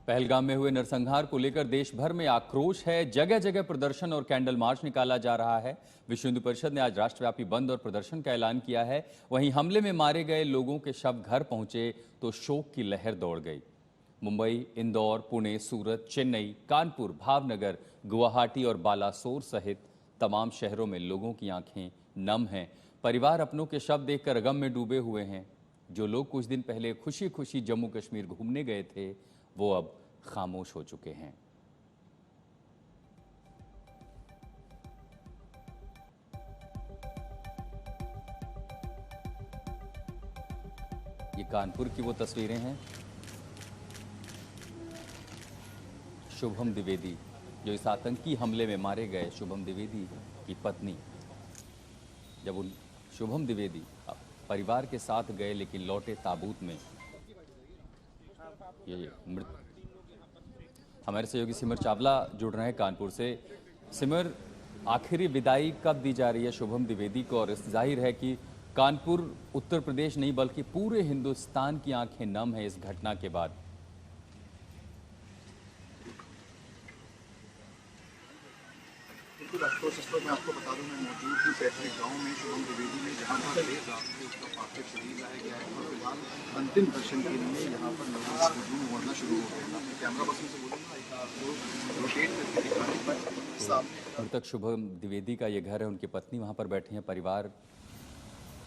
पहलगाम में हुए नरसंहार को लेकर देश भर में आक्रोश है। जगह जगह प्रदर्शन और कैंडल मार्च निकाला जा रहा है। विश्व हिंदू परिषद ने आज राष्ट्रव्यापी बंद और प्रदर्शन का ऐलान किया है। वहीं हमले में मारे गए लोगों के शव घर पहुंचे तो शोक की लहर दौड़ गई। मुंबई, इंदौर, पुणे, सूरत, चेन्नई, कानपुर, भावनगर, गुवाहाटी और बालासोर सहित तमाम शहरों में लोगों की आंखें नम हैं। परिवार अपनों के शव देखकर गम में डूबे हुए हैं। जो लोग कुछ दिन पहले खुशी खुशी जम्मू कश्मीर घूमने गए थे, वो अब खामोश हो चुके हैं। ये कानपुर की वो तस्वीरें हैं। शुभम द्विवेदी, जो इस आतंकी हमले में मारे गए शुभम द्विवेदी की पत्नी, जब उन शुभम द्विवेदी परिवार के साथ गए लेकिन लौटे ताबूत में। ये हमारे सहयोगी सिमर चावला जुड़ रहे हैं कानपुर से। सिमर, आखिरी विदाई कब दी जा रही है शुभम द्विवेदी को? और जाहिर है कि कानपुर उत्तर प्रदेश नहीं बल्कि पूरे हिंदुस्तान की आंखें नम है इस घटना के बाद। बिल्कुल अफसोस, इस पर मैं आपको बता दूं, मैं मौजूद हूँ पैतृक गांव में शुभम द्विवेदी में, जहां पर देर रात को उसका पार्थिव शरीर लाया गया है और फिलहाल अंतिम दर्शन के लिए यहाँ पर लोगों का हुजूम उमड़ना शुरू हो गया है। कैमरा पर्सन से बोलूँगा आपको रोटेट करके दिखाने पर सामने। मृतक शुभम द्विवेदी का ये घर है, उनकी पत्नी वहाँ पर बैठी हैं, परिवार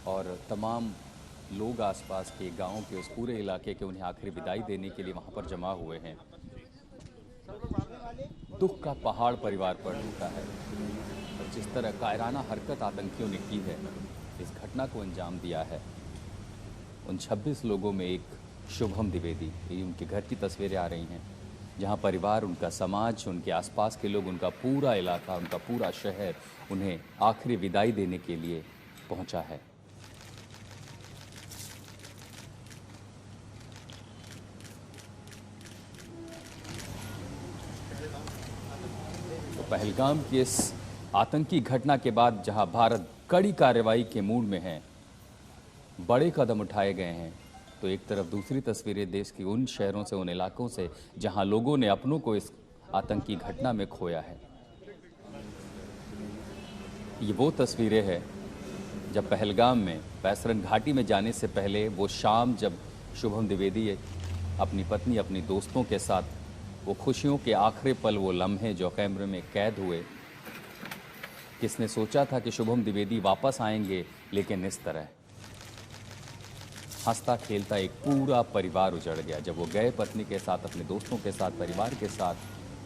और तमाम लोग आसपास के गाँव के उस पूरे इलाके के उन्हें आखिरी विदाई देने के लिए वहाँ पर जमा हुए हैं। दुख का पहाड़ परिवार पर टूटा है और जिस तरह कायराना हरकत आतंकियों ने की है, इस घटना को अंजाम दिया है। उन 26 लोगों में एक शुभम द्विवेदी, ये उनके घर की तस्वीरें आ रही हैं, जहां परिवार, उनका समाज, उनके आसपास के लोग, उनका पूरा इलाका, उनका पूरा शहर उन्हें आखिरी विदाई देने के लिए पहुंचा है। पहलगाम की इस आतंकी घटना के बाद जहां भारत कड़ी कार्रवाई के मूड में है, बड़े कदम उठाए गए हैं, तो एक तरफ दूसरी तस्वीरें देश के उन शहरों से, उन इलाकों से जहां लोगों ने अपनों को इस आतंकी घटना में खोया है। ये वो तस्वीरें हैं जब पहलगाम में पैसरन घाटी में जाने से पहले वो शाम, जब शुभम द्विवेदी अपनी पत्नी, अपनी दोस्तों के साथ, वो खुशियों के आखिरी पल, वो लम्हे जो कैमरे में कैद हुए। किसने सोचा था कि शुभम द्विवेदी वापस आएंगे, लेकिन इस तरह हंसता खेलता एक पूरा परिवार उजड़ गया। जब वो गए पत्नी के साथ, अपने दोस्तों के साथ, परिवार के साथ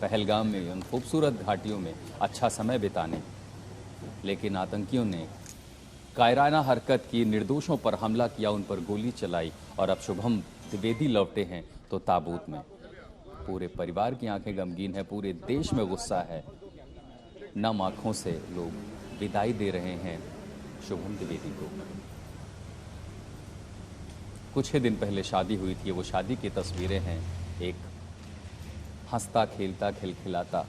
पहलगाम में उन खूबसूरत घाटियों में अच्छा समय बिताने, लेकिन आतंकियों ने कायराना हरकत की, निर्दोषों पर हमला किया, उन पर गोली चलाई और अब शुभम द्विवेदी लौटे हैं तो ताबूत में। पूरे परिवार की आंखें गमगीन है, पूरे देश में गुस्सा है। नम आंखों से लोग विदाई दे रहे हैं शुभम द्विवेदी को। कुछ ही दिन पहले शादी हुई थी, वो शादी की तस्वीरें हैं। एक हंसता खेलता खिलखिलाता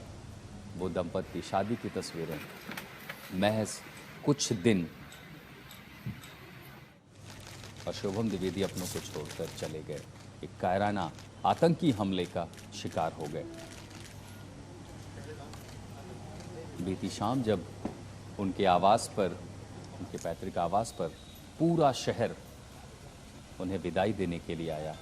वो दंपत्ति, शादी की तस्वीरें। महज कुछ दिन और शुभम द्विवेदी अपनों को छोड़कर चले गए, एक कायराना आतंकी हमले का शिकार हो गए। बीती शाम जब उनके आवास पर, उनके पैतृक आवास पर पूरा शहर उन्हें विदाई देने के लिए आया।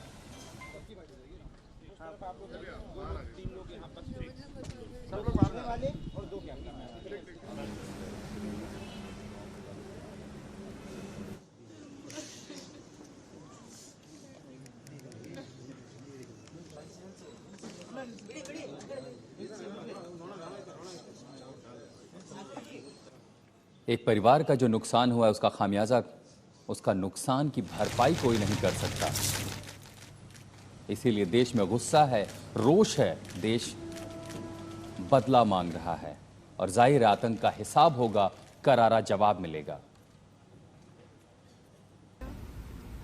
एक परिवार का जो नुकसान हुआ है, उसका खामियाजा, उसका नुकसान की भरपाई कोई नहीं कर सकता। इसीलिए देश में गुस्सा है, रोष है, देश बदला मांग रहा है और जाहिर आतंक का हिसाब होगा, करारा जवाब मिलेगा।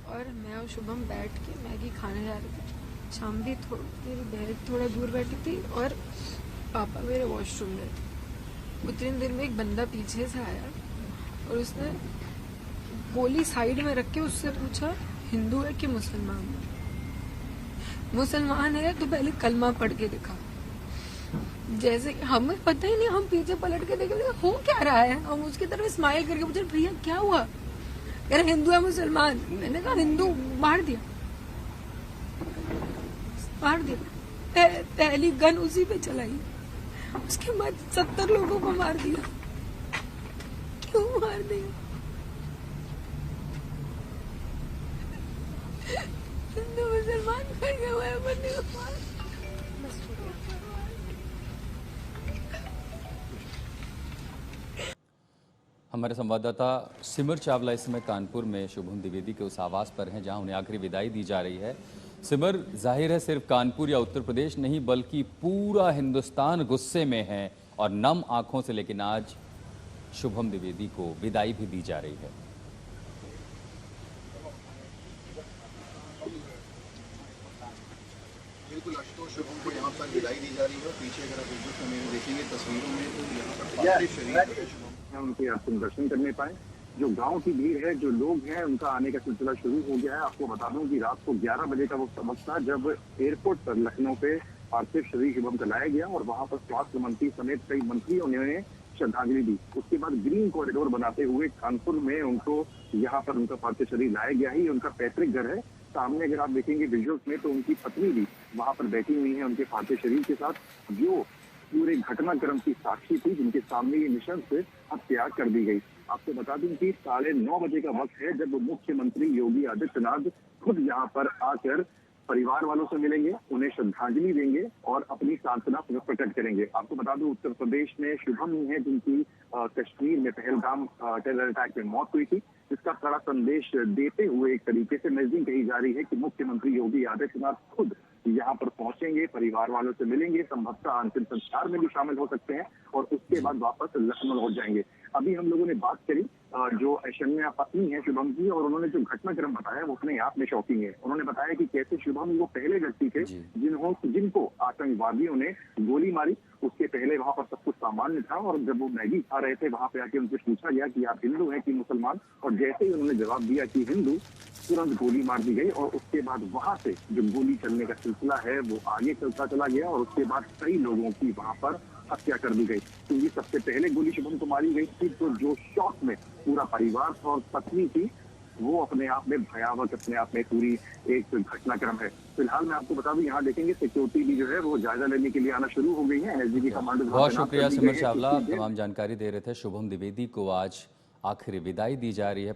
और मैं और शुभम बैठ के मैगी खाने जा रहे थे। शाम भी मेरी बहन थोड़ा दूर बैठी थी और पापा मेरे वॉशरूम में। उतनी देर में एक बंदा पीछे से आया और उसने गोली साइड में रख के उससे पूछा, हिंदू है कि मुसलमान? मुसलमान है तो पहले कलमा पढ़ के दिखा। जैसे कि हमें पता ही नहीं, हम पीछे पलट के देखे हो क्या रहा है, हम उसकी तरफ स्माइल करके पूछे भैया क्या हुआ, कह रहे हिंदू है मुसलमान। मैंने कहा हिंदू, मार दिया। पहली गन उसी पे चलाई, उसके बाद 70 लोगों को मार दिया। क्यों मार दिया? हिंदू मुसलमान करके हुए बंदे को मार। हमारे संवाददाता सिमर चावला इस समय कानपुर में शुभम द्विवेदी के उस आवास पर हैं जहां उन्हें आखिरी विदाई दी जा रही है। सिमर, जाहिर है सिर्फ कानपुर या उत्तर प्रदेश नहीं बल्कि पूरा हिंदुस्तान गुस्से में है और नम आंखों से, लेकिन आज शुभम द्विवेदी को विदाई भी दी जा रही है। बिल्कुल आशुतोष, शुभम को यहाँ पर विदाई दी जा रही है। पीछे अगर आप विजुअल्स में देखेंगे तस्वीरों में तो यहाँ पर पार्थिव शरीर शुभम उनके अंतिम दर्शन करने पाए। जो गांव की भीड़ है, जो लोग हैं, उनका आने का सिलसिला शुरू हो गया है। आपको बता दूं कि रात को 11 बजे का वो वक्त था जब एयरपोर्ट पर लखनऊ पे पार्थिव शरीर शुभम का लाया गया और वहां पर स्वास्थ्य मंत्री समेत कई मंत्रियों ने श्रद्धांजलि दी। उसके बाद ग्रीन कॉरिडोर बनाते हुए कानपुर में उनको यहाँ पर उनका पार्थिव शरीर लाया गया ही। उनका पैतृक घर है। सामने अगर आप देखेंगे विजुअल्स में तो उनकी पत्नी भी वहां पर बैठी हुई है उनके पार्थिव शरीर के साथ, जो पूरे घटनाक्रम की साक्षी थी, जिनके सामने ये निशंस हत्या कर दी गई। आपको बता दूं कि 9:30 बजे का वक्त है जब मुख्यमंत्री योगी आदित्यनाथ खुद यहाँ पर आकर परिवार वालों से मिलेंगे, उन्हें श्रद्धांजलि देंगे और अपनी सांत्वना प्रकट करेंगे। आपको बता दूं उत्तर प्रदेश में शुभम ही है जिनकी कश्मीर में पहलगाम टेरर अटैक में मौत हुई थी, जिसका कड़ा संदेश देते हुए एक तरीके से मैसेजिंग कही जा रही है कि मुख्यमंत्री योगी आदित्यनाथ खुद यहाँ पर पहुंचेंगे, परिवार वालों से मिलेंगे, संभवतः अंतिम संस्कार में भी शामिल हो सकते हैं और उसके बाद वापस लखनऊ लौट जाएंगे। अभी हम लोगों ने बात करी जो ऐश्वर्या पत्नी है शुभम की, और उन्होंने जो घटनाक्रम बताया वो अपने आप में शॉकिंग है। उन्होंने बताया कि कैसे शुभम वो पहले व्यक्ति थे जिनको आतंकवादियों ने गोली मारी। उसके पहले वहां पर सब कुछ सामान्य था और जब वो मैगी खा रहे थे वहां पे आके उनसे पूछा गया कि आप हिंदू हैं कि मुसलमान, और जैसे ही उन्होंने जवाब दिया कि हिंदू, तुरंत गोली मार दी गई और उसके बाद वहां से जो गोली चलने का सिलसिला है वो आगे चलता चला गया और उसके बाद कई लोगों की वहां पर हत्या कर दी गई। क्योंकि सबसे पहले गोली शुभम को मारी गई थी तो जो शॉक में पूरा परिवार था और पत्नी थी, वो अपने आप में भयावह, अपने आप में पूरी एक घटनाक्रम है। फिलहाल मैं आपको बता दूं यहाँ देखेंगे सिक्योरिटी भी जो है वो जायजा लेने के लिए आना शुरू हो गई है। एनएसजी की कमांडो बहुत शुक्रिया सिमर चावला, तमाम जानकारी दे रहे थे। शुभम द्विवेदी को आज आखिरी विदाई दी जा रही है।